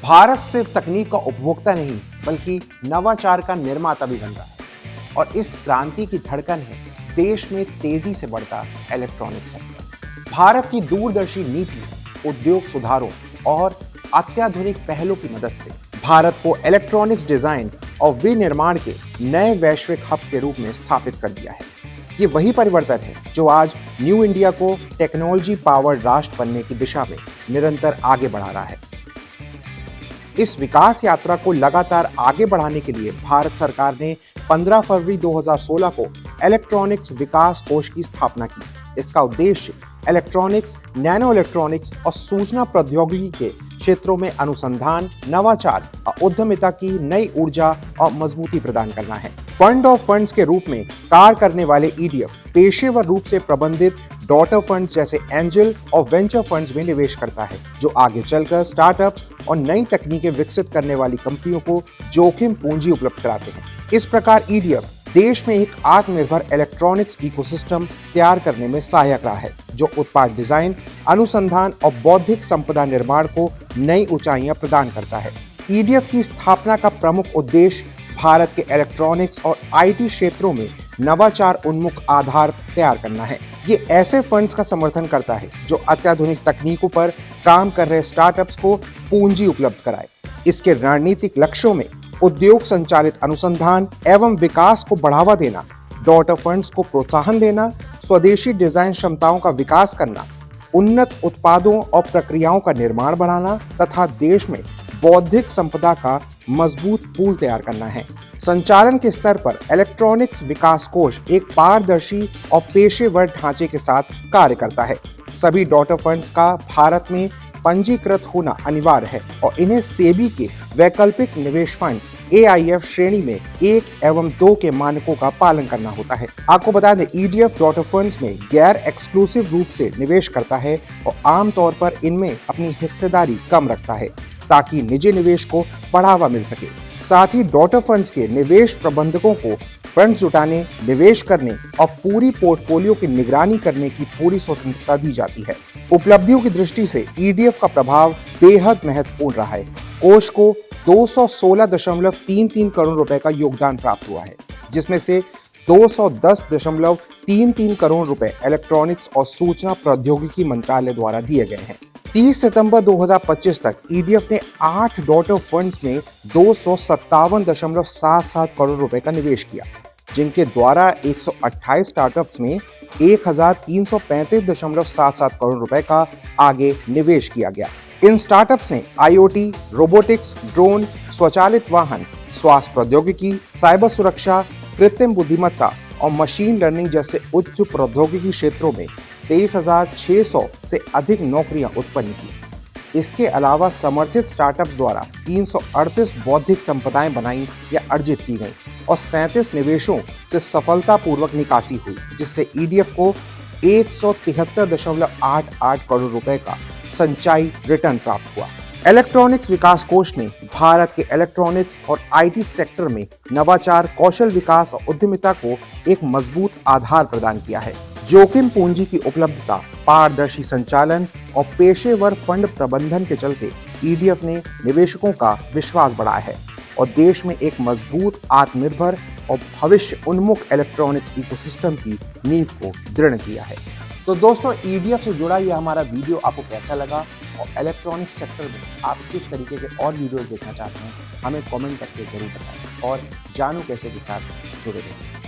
भारत सिर्फ तकनीक का उपभोक्ता नहीं बल्कि नवाचार का निर्माता भी बन रहा है और इस क्रांति की धड़कन है देश में तेजी से बढ़ता इलेक्ट्रॉनिक सेक्टर। भारत की दूरदर्शी नीति, उद्योग सुधारों और अत्याधुनिक पहलों की मदद से भारत को इलेक्ट्रॉनिक्स डिजाइन और विनिर्माण के नए वैश्विक हब के रूप में स्थापित कर दिया है। ये वही परिवर्तन है जो आज न्यू इंडिया को टेक्नोलॉजी पावर्ड राष्ट्र बनने की दिशा में निरंतर आगे बढ़ा रहा है। इस विकास यात्रा को लगातार आगे बढ़ाने के लिए भारत सरकार ने 15 फरवरी 2016 को इलेक्ट्रॉनिक्स विकास कोष की स्थापना की। इसका उद्देश्य इलेक्ट्रॉनिक्स, नैनो इलेक्ट्रॉनिक्स और सूचना प्रौद्योगिकी के क्षेत्रों में अनुसंधान, नवाचार और उद्यमिता की नई ऊर्जा और मजबूती प्रदान करना है। फंड ऑफ फंड्स के रूप में कार्य करने वाले ईडीएफ पेशेवर रूप से प्रबंधित डॉटर फंड जैसे एंजल और वेंचर फंड्स में निवेश करता है, जो आगे चलकर स्टार्टअप्स और नई तकनीकें विकसित करने वाली कंपनियों को जोखिम पूंजी उपलब्ध कराते हैं। इस प्रकार ईडीएफ देश में एक आत्मनिर्भर इलेक्ट्रॉनिक्स इकोसिस्टम तैयार करने में सहायक रहा है, जो उत्पाद डिजाइन, अनुसंधान और बौद्धिक संपदा निर्माण को नई ऊंचाइयां प्रदान करता है। ईडीएफ की स्थापना का प्रमुख उद्देश्य भारत के इलेक्ट्रॉनिक्स और आईटी क्षेत्रों में नवाचार उन्मुख आधार तैयार करना है। ये ऐसे फंड्स का समर्थन करता है जो अत्याधुनिक तकनीकों पर काम कर रहे स्टार्टअप्स को पूंजी उपलब्ध कराए। इसके रणनीतिक लक्ष्यों में उद्योग संचालित अनुसंधान एवं विकास को बढ़ावा देना, डॉटर फंड्स को प्रोत्साहन देना, स्वदेशी डिजाइन क्षमताओं का विकास करना, उन्नत उत्पादों और प्रक्रियाओं का निर्माण बढ़ाना तथा देश में बौद्धिक संपदा का मजबूत पूल तैयार करना है। संचालन के स्तर पर इलेक्ट्रॉनिक्स विकास कोष एक पारदर्शी और पेशेवर ढांचे के साथ कार्य करता है। सभी डॉटर फंड्स का भारत में पंजीकृत होना अनिवार्य है और इन्हें सेबी के वैकल्पिक निवेश फंड AIF श्रेणी में 1 एवं 2 के मानकों का पालन करना होता है। आपको बता दें, EDF डॉटर फंड्स में गैर एक्सक्लूसिव रूप से निवेश करता है और आमतौर पर इनमें अपनी हिस्सेदारी कम रखता है ताकि निजी निवेश को बढ़ावा मिल सके। साथ ही डॉटर फंड्स के निवेश प्रबंधकों को फंड जुटाने, निवेश करने और पूरी पोर्टफोलियो की निगरानी करने की पूरी स्वतंत्रता दी जाती है। उपलब्धियों की दृष्टि से EDF का प्रभाव बेहद महत्वपूर्ण रहा है। कोष को 216.33 करोड़ रुपए का योगदान प्राप्त हुआ है, जिसमें से 210.33 करोड़ रुपए इलेक्ट्रॉनिक्स और सूचना प्रौद्योगिकी मंत्रालय द्वारा दिए गए हैं। 30 सितंबर 2025 तक EDF ने 8 डॉटर फंड्स में 257.77 करोड़ रुपए का निवेश किया, जिनके द्वारा 128 स्टार्टअप्स में 1335.77 करोड़ रुपए का आगे निवेश किया गया। इन स्टार्टअप्स ने IoT, रोबोटिक्स, ड्रोन, स्वचालित वाहन, स्वास्थ्य प्रौद्योगिकी, साइबर सुरक्षा, कृत्रिम बुद्धिमत्ता और मशीन लर्निंग जैसे उच्च प्रौद्योगिकी क्षेत्रों में 23,600 से अधिक नौकरियां उत्पन्न की। इसके अलावा समर्थित स्टार्टअप्स द्वारा 338 बौद्धिक संपदाएं बनाई या अर्जित की गई और 37 निवेशों से सफलतापूर्वक निकासी हुई, जिससे EDF को 173.88 करोड़ रुपए का संचयी रिटर्न प्राप्त हुआ। इलेक्ट्रॉनिक्स विकास कोष ने भारत के इलेक्ट्रॉनिक्स और IT सेक्टर में नवाचार, कौशल विकास और उद्यमिता को एक मजबूत आधार प्रदान किया है। जोखिम पूंजी की उपलब्धता, पारदर्शी संचालन और पेशेवर फंड प्रबंधन के चलते EDF ने निवेशकों का विश्वास बढ़ाया है और देश में एक मजबूत, आत्मनिर्भर और भविष्य उन्मुख इलेक्ट्रॉनिक्स इकोसिस्टम की नींव को दृढ़ किया है। तो दोस्तों, EDF से जुड़ा ये हमारा वीडियो आपको कैसा लगा और इलेक्ट्रॉनिक्स सेक्टर में आप किस तरीके के और वीडियोस देखना चाहते हैं, हमें कमेंट करके जरूर बताएं और जानू कैसे के साथ जुड़े रहें।